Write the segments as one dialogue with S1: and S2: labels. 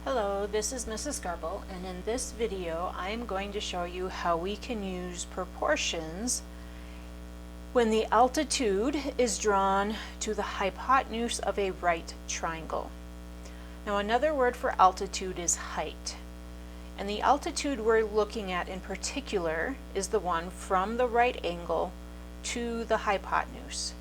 S1: Hello, this is Mrs. Garble, and in this video I'm going to show you how we can use proportions when the altitude is drawn to the hypotenuse of a right triangle. Now another word for altitude is height, and the altitude we're looking at in particular is the one from the right angle to the hypotenuse.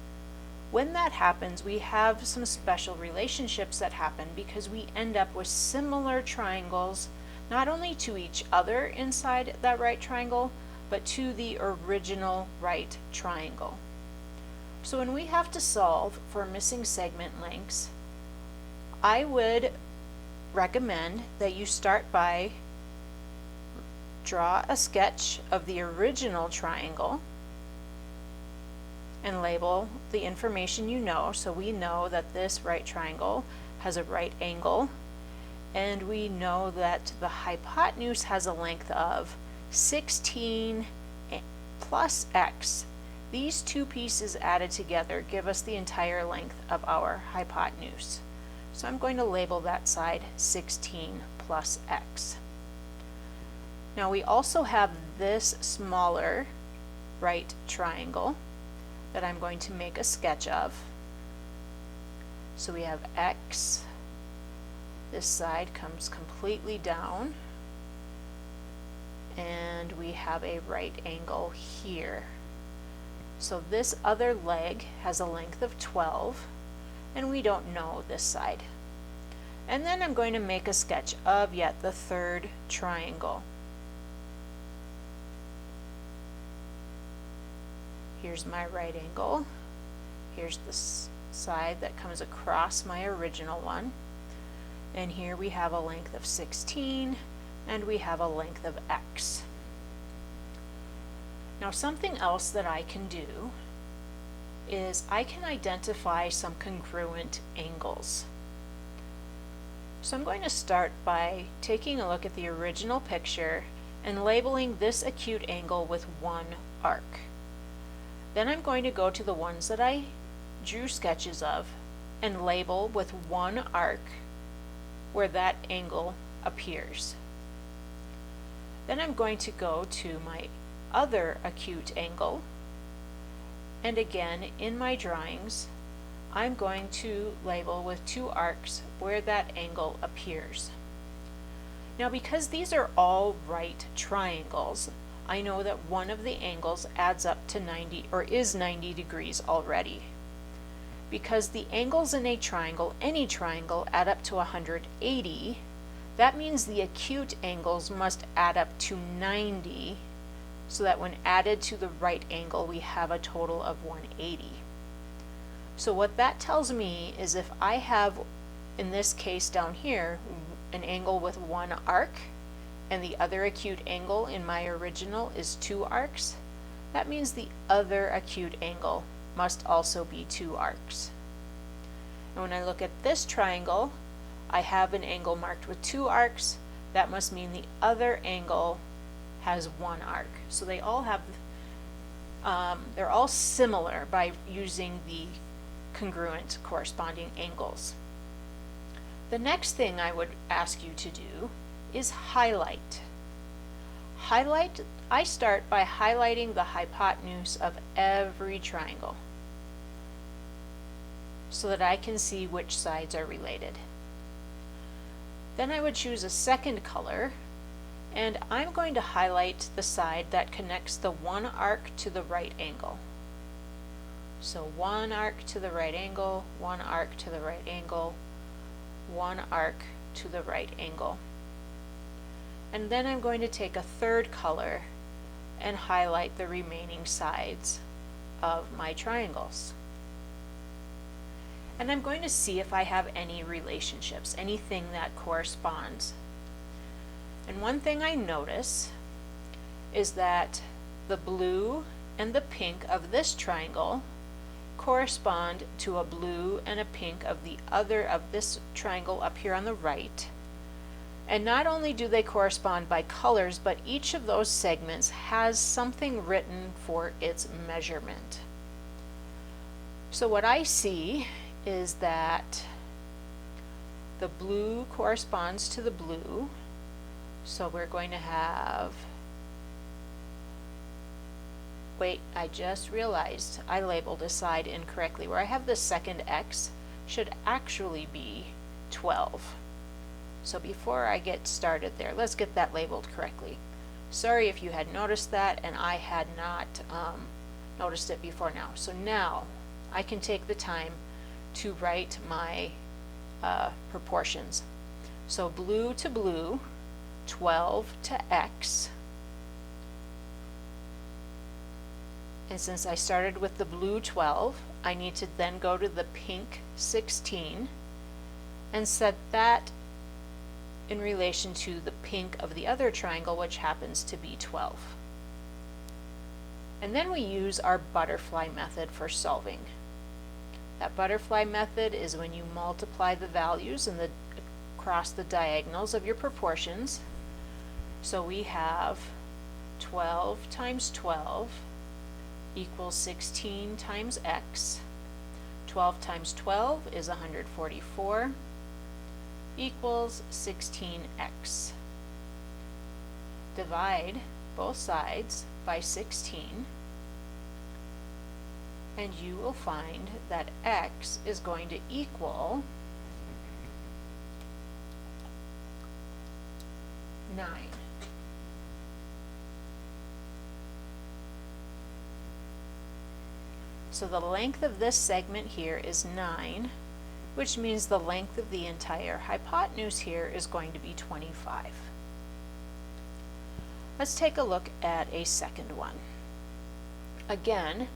S1: When that happens, we have some special relationships that happen because we end up with similar triangles, not only to each other inside that right triangle, but to the original right triangle. So when we have to solve for missing segment lengths, I would recommend that you start by draw a sketch of the original triangle and label the information you know. So we know that this right triangle has a right angle, and we know that the hypotenuse has a length of 16 plus x. These two pieces added together give us the entire length of our hypotenuse. So I'm going to label that side 16 plus x. Now we also have this smaller right triangle that I'm going to make a sketch of. So we have x, this side comes completely down, and we have a right angle here. So this other leg has a length of 12, and we don't know this side. And then I'm going to make a sketch of yet the third triangle. Here's my right angle. Here's the side that comes across my original one. And here we have a length of 16, and we have a length of x. Now something else that I can do is I can identify some congruent angles. So I'm going to start by taking a look at the original picture and labeling this acute angle with one arc. Then I'm going to go to the ones that I drew sketches of and label with one arc where that angle appears. Then I'm going to go to my other acute angle, and again in my drawings I'm going to label with two arcs where that angle appears. Now because these are all right triangles, I know that one of the angles adds up to 90 or is 90 degrees already. Because the angles in a triangle, any triangle, add up to 180, that means the acute angles must add up to 90, so that when added to the right angle we have a total of 180. So what that tells me is if I have, in this case down here, an angle with one arc, and the other acute angle in my original is two arcs, that means the other acute angle must also be two arcs. And when I look at this triangle, I have an angle marked with two arcs. That must mean the other angle has one arc. So they all have, they're all similar by using the congruent corresponding angles. The next thing I would ask you to do is highlight. I start by highlighting the hypotenuse of every triangle so that I can see which sides are related. Then I would choose a second color, and I'm going to highlight the side that connects the one arc to the right angle. So one arc to the right angle, one arc to the right angle, one arc to the right angle. And then I'm going to take a third color and highlight the remaining sides of my triangles. And I'm going to see if I have any relationships, anything that corresponds. And one thing I notice is that the blue and the pink of this triangle correspond to a blue and a pink of the other of this triangle up here on the right. And not only do they correspond by colors, but each of those segments has something written for its measurement. So what I see is that the blue corresponds to the blue, so we're going to have, wait, I just realized I labeled a side incorrectly. Where I have the second X should actually be 12. So before I get started there, let's get that labeled correctly. Sorry if you had noticed that and I had not noticed it before now. So now I can take the time to write my proportions. So blue to blue, 12 to X. And since I started with the blue 12, I need to then go to the pink 16 and set that in relation to the pink of the other triangle, which happens to be 12. And then we use our butterfly method for solving. That butterfly method is when you multiply the values and across the diagonals of your proportions. So we have 12 times 12 equals 16 times X. 12 times 12 is 144 equals 16X. Divide both sides by 16 and you will find that X is going to equal 9. So the length of this segment here is 9, which means the length of the entire hypotenuse here is going to be 25. Let's take a look at a second one. Again,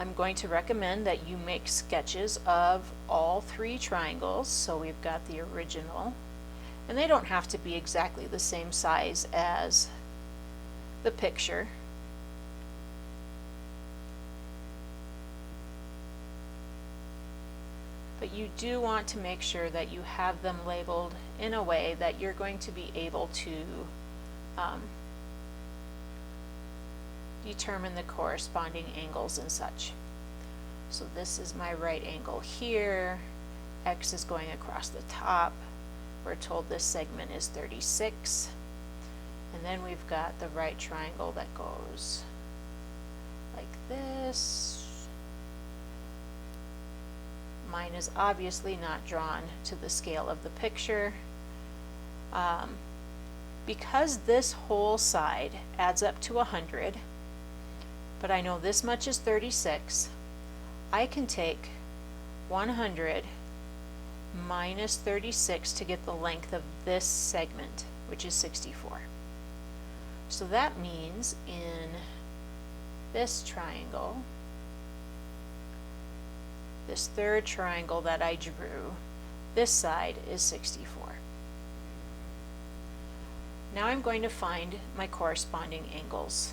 S1: I'm going to recommend that you make sketches of all three triangles. So we've got the original, and they don't have to be exactly the same size as the picture. But you do want to make sure that you have them labeled in a way that you're going to be able to determine the corresponding angles and such. So this is my right angle here. X is going across the top. We're told this segment is 36. And then we've got the right triangle that goes like this. Mine is obviously not drawn to the scale of the picture. Because this whole side adds up to 100, but I know this much is 36, I can take 100 minus 36 to get the length of this segment, which is 64. So that means in this triangle, this third triangle that I drew, this side is 64. Now I'm going to find my corresponding angles.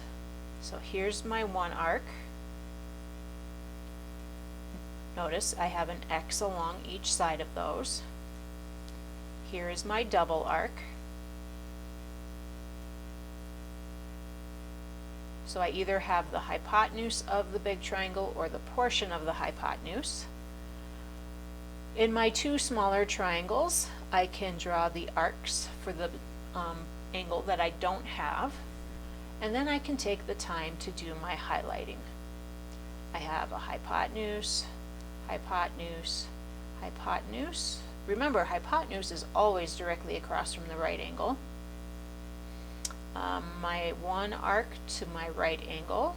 S1: So here's my one arc. Notice I have an X along each side of those. Here is my double arc. So I either have the hypotenuse of the big triangle or the portion of the hypotenuse. In my two smaller triangles, I can draw the arcs for the angle that I don't have, and then I can take the time to do my highlighting. I have a hypotenuse, hypotenuse, hypotenuse. Remember, hypotenuse is always directly across from the right angle. My one arc to my right angle,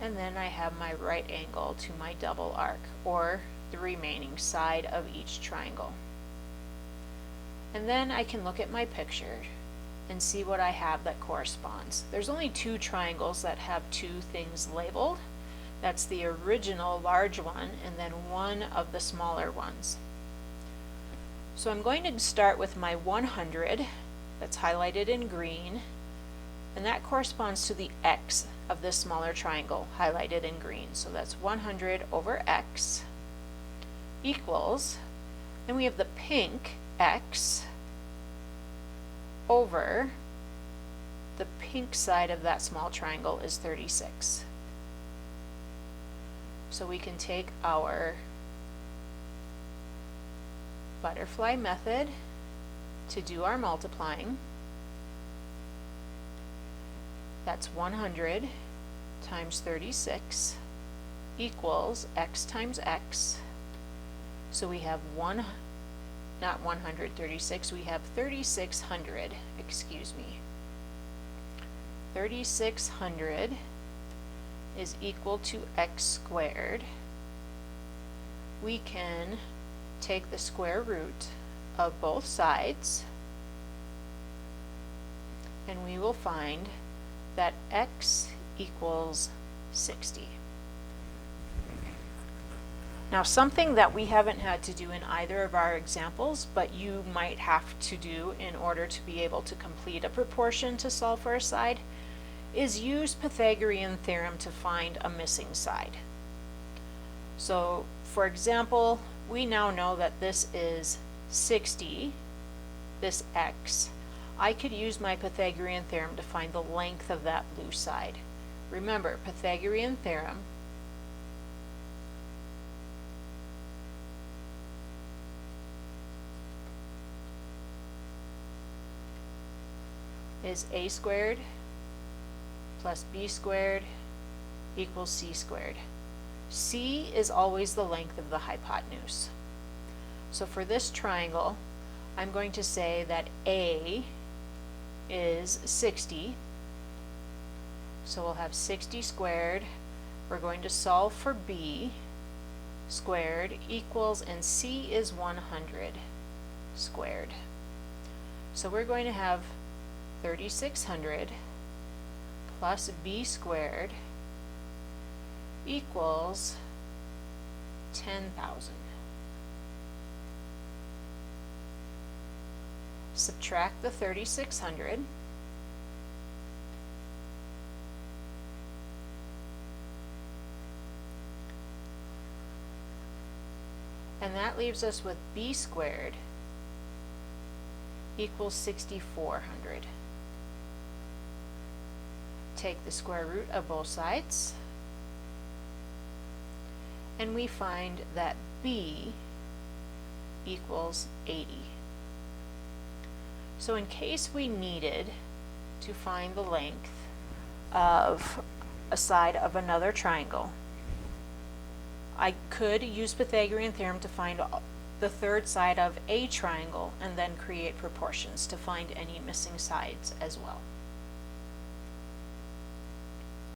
S1: and then I have my right angle to my double arc, or the remaining side of each triangle. And then I can look at my picture and see what I have that corresponds. There's only two triangles that have two things labeled. That's the original large one and then one of the smaller ones. So I'm going to start with my 100 that's highlighted in green, and that corresponds to the X of this smaller triangle highlighted in green. So that's 100 over X equals, and we have the pink X over the pink side of that small triangle is 36. So we can take our butterfly method to do our multiplying. That's 100 times 36 equals x times x. So we have not 136, we have 3600, excuse me. 3600 is equal to x squared. We can take the square root of both sides, and we will find that x equals 60. Now, something that we haven't had to do in either of our examples, but you might have to do in order to be able to complete a proportion to solve for a side, is use Pythagorean theorem to find a missing side. So, for example, we now know that this is 60, this x. I could use my Pythagorean theorem to find the length of that blue side. Remember, Pythagorean theorem is a squared plus b squared equals c squared. C is always the length of the hypotenuse. So for this triangle, I'm going to say that A is 60. So we'll have 60 squared. We're going to solve for B squared equals, and C is 100 squared. So we're going to have 3600 plus B squared equals 10,000. Subtract the 3600. And that leaves us with B squared equals 6,400. Take the square root of both sides, and we find that B equals 80. So in case we needed to find the length of a side of another triangle, I could use Pythagorean theorem to find the third side of a triangle and then create proportions to find any missing sides as well.